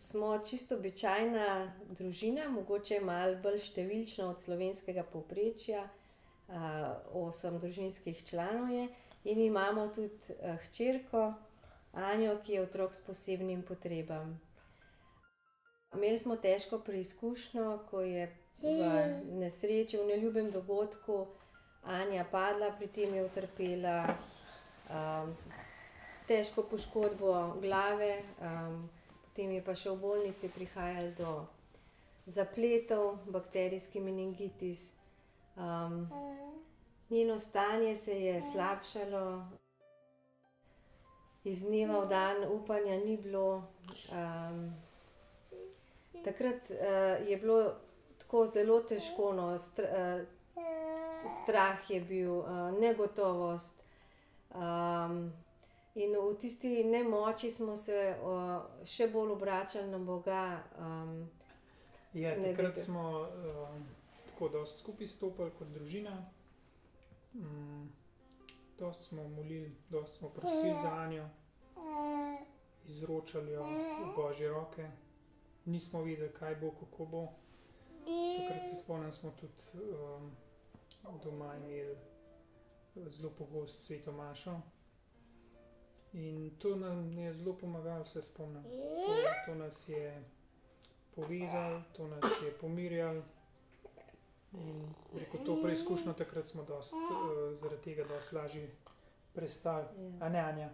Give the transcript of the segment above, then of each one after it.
smo čisto običajna družina, mogoče malo bolj številčna od slovenskega povprečja. 8 družinskih članov je in imamo tudi hčerko Anjo, ki je otrok s posebnimi potrebami. Imeli smo težko preizkušnjo, ko je v nesreči, v neljubem dogodku Anja padla, pri tem je utrpela težko poškodbo glave, potem je pa še v bolnici prihajalo do zapletov, bakterijski meningitis. Njeno stanje se je slabšalo, iz dneva v dan upanja ni bilo. Takrat je bilo tako zelo težko, no, strah je bil, negotovost. In v tisti nemoči smo se še bolj obračali na Boga. Ja, takrat smo tako dosti skupaj stopili kot družina. Dosti smo molili, dosti smo prosili za Anjo, izročali jo v Božje roke. Nismo vedeli, kaj bo, kako bo. Takrat se spomnim, smo tudi doma imeli zelo pogosto sveto mašo. In to nam je zelo pomagalo, se spomnim. To nas je povezalo, to nas je pomirjalo. In rekel, to preizkušnjo takrat smo zaradi tega dosti lažje prestali. A ne, Anja?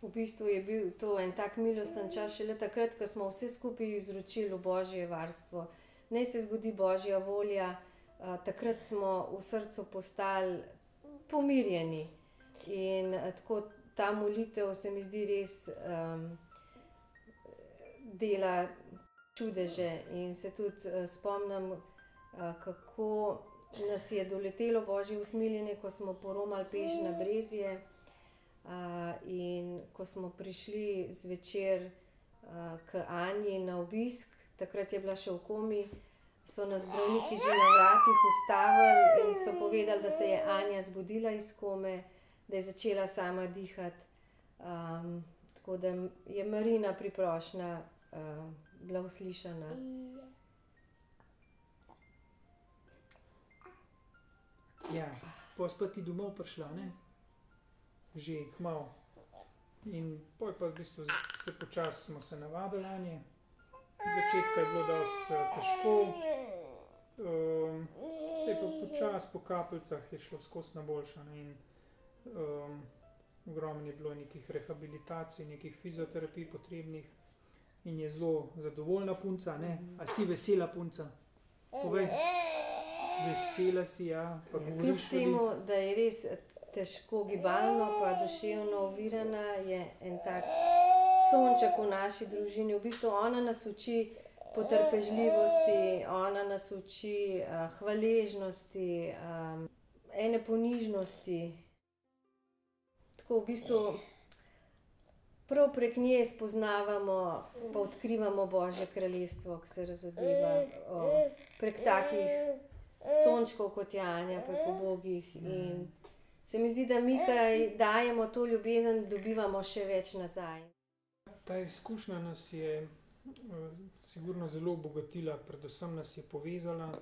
V bistvu je bil to en tak milosten čas šele takrat, ko smo vse skupaj izročili v Božje varstvo. Naj se zgodi Božja volja, takrat smo v srcu postali pomirjeni. In tako ta molitev se mi zdi res dela čudeže. In se tudi spomnim, kako nas je doletelo Božje usmiljenje, ko smo poromali peš na Brezje. In ko smo prišli zvečer k Anji na obisk, takrat je bila še v komi, so nas zdravniki že na vratih ustavili in so povedali, da se je Anja zbudila iz kome, da je začela sama dihati. Tako da je Marijina priprošnja bila uslišana. Ja, pol si pa ti domov prišla, ne? Že kmalu. In pol pa v bistvu počasi smo se navadili nanje. V začetku je bilo dosti težko. Se je pa počasi po kapljicah je šlo skozi na boljše, ne? In ogromno je bilo nekih rehabilitacij, nekih fizioterapij potrebnih. In je zelo zadovoljna punca, ne? A si vesela punca? Povej. Vesela si, ja. Pa govoriš kljub temu, da je res težko gibalno pa duševno ovirana, je en tak sonček v naši družini. V bistvu ona nas uči potrpežljivosti, ona nas uči hvaležnosti, ene ponižnosti. Tako v bistvu prav prek nje spoznavamo pa odkrivamo Božje kraljestvo, ko se razodeva prek takih sončkov, kot je Anja, prek ubogih. In se mi zdi, da mi, ki dajemo to ljubezen, dobivamo še več nazaj. Ta izkušnja nas je sigurno zelo obogatila, predvsem nas je povezala,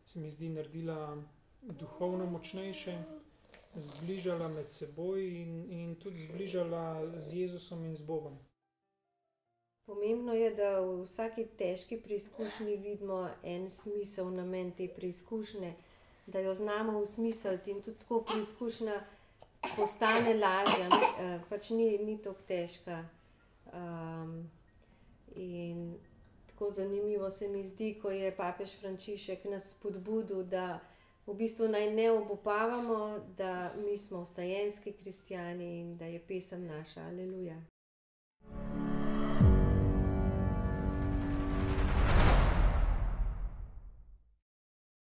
se mi zdi naredila duhovno močnejše, zbližala med seboj in tudi zbližala z Jezusom in z Bogom. Pomembno je, da v vsaki težki preizkušnji vidimo en smisel, namen te preizkušnje, da jo znamo osmisliti in tudi tako preizkušnja postane lažja, pač ni toliko težka. In tako zanimivo se mi zdi, ko je papež Frančišek nas spodbudil, da v bistvu naj ne obupavamo, da mi smo vstajenski kristjani in da je pesem naša. Aleluja.